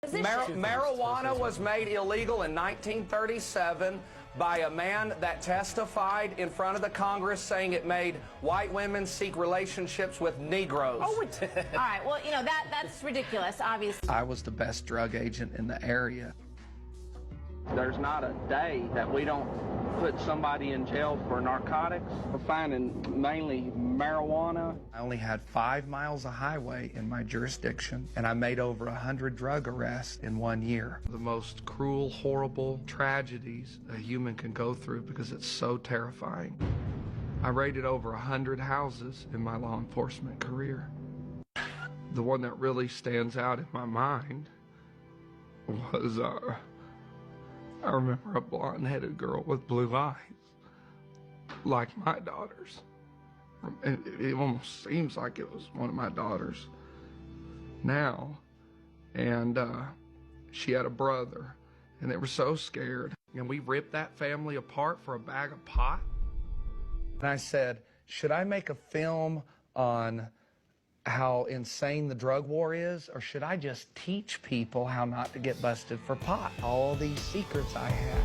Marijuana was made illegal in 1937 by a man that testified in front of the Congress saying it made white women seek relationships with Negroes. Oh, all right, well, you know, that's ridiculous, obviously. I was the best drug agent in the area. There's not a day that we don't put somebody in jail for narcotics. We're finding mainly marijuana. I only had 5 miles of highway in my jurisdiction, and I made over 100 drug arrests in 1 year. The most cruel, horrible tragedies a human can go through because it's so terrifying. I raided over 100 houses in my law enforcement career. The one that really stands out in my mind was, I remember a blonde-headed girl with blue eyes, like my daughters. It almost seems like it was one of my daughters now. And she had a brother, and they were so scared. And we ripped that family apart for a bag of pot. And I said, should I make a film on how insane the drug war is, or should I just teach people how not to get busted for pot? All these secrets I have.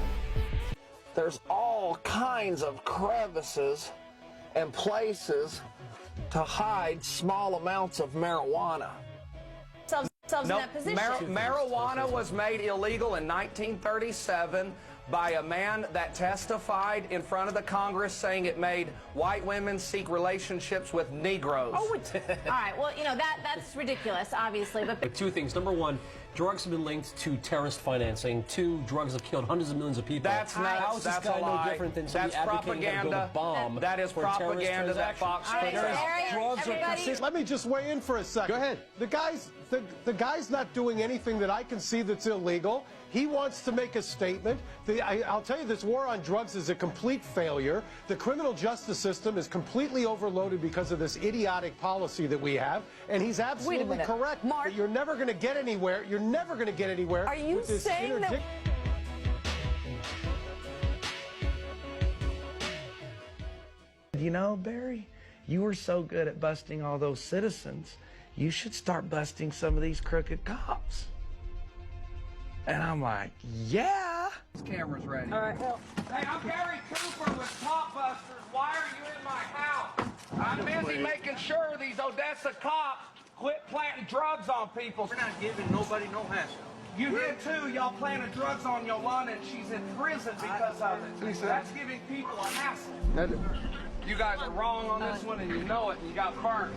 There's all kinds of crevices and places to hide small amounts of marijuana. In that position. Marijuana was made illegal in 1937 by a man that testified in front of the Congress saying it made white women seek relationships with Negroes. Oh, all right, well, you know, that's ridiculous, obviously. But two things. Number one, drugs have been linked to terrorist financing. Two, drugs have killed hundreds of millions of people. That's nuts. How is this That's guy a lie. no different than That's propaganda. A bomb that is for propaganda that Fox puts out. Drugs are persistent. Let me just weigh in for a second. Go ahead. The guy's not doing anything that I can see that's illegal. He wants to make a statement. I'll tell you, this war on drugs is a complete failure. The criminal justice system is completely overloaded because of this idiotic policy that we have. And he's absolutely correct. Mark, that you're never going to get anywhere. You're never going to get anywhere. Are you with this saying that? You know, Barry, you were so good at busting all those citizens. You should start busting some of these crooked cops. And I'm like, yeah. This camera's ready. All right, well. Hey, I'm Barry Cooper with Cop Busters. Why are you in my house? I'm busy making sure these Odessa cops quit planting drugs on people. We're not giving nobody no hassle. You did too. Y'all planted drugs on Yolanda, and she's in prison because of it. That's giving people a hassle. You guys are wrong on this one, and you know it, and you got burned.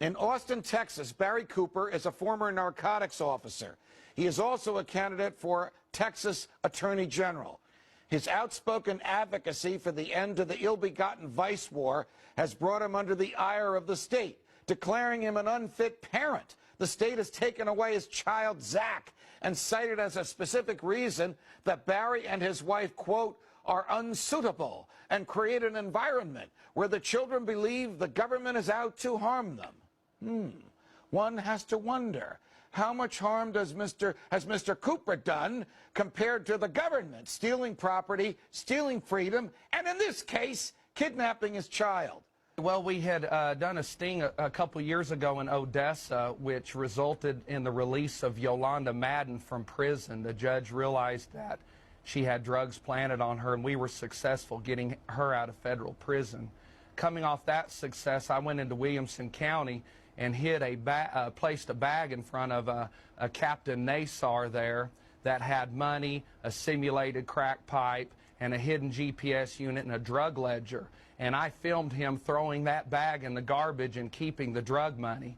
In Austin, Texas, Barry Cooper is a former narcotics officer. He is also a candidate for Texas Attorney General. His outspoken advocacy for the end to the ill-begotten vice war has brought him under the ire of the state, declaring him an unfit parent. The state has taken away his child, Zach, and cited as a specific reason that Barry and his wife, quote, are unsuitable and create an environment where the children believe the government is out to harm them. One has to wonder, how much harm has Mr. Cooper done compared to the government, stealing property, stealing freedom, and in this case, kidnapping his child? Well, we had done a sting a couple years ago in Odessa, which resulted in the release of Yolanda Madden from prison. The judge realized that she had drugs planted on her, and we were successful getting her out of federal prison. Coming off that success, I went into Williamson County and hid placed a bag in front of a Captain Nassar there that had money, a simulated crack pipe, and a hidden GPS unit and a drug ledger. And I filmed him throwing that bag in the garbage and keeping the drug money.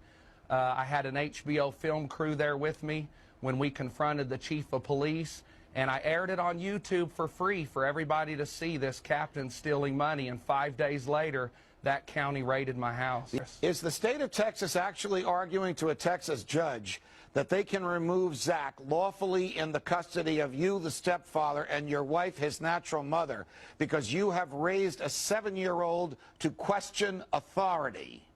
I had an HBO film crew there with me when we confronted the chief of police, and I aired it on YouTube for free for everybody to see this captain stealing money, and 5 days later, that county raided my house. Is the state of Texas actually arguing to a Texas judge that they can remove Zach lawfully in the custody of you, the stepfather, and your wife, his natural mother, because you have raised a 7-year-old to question authority?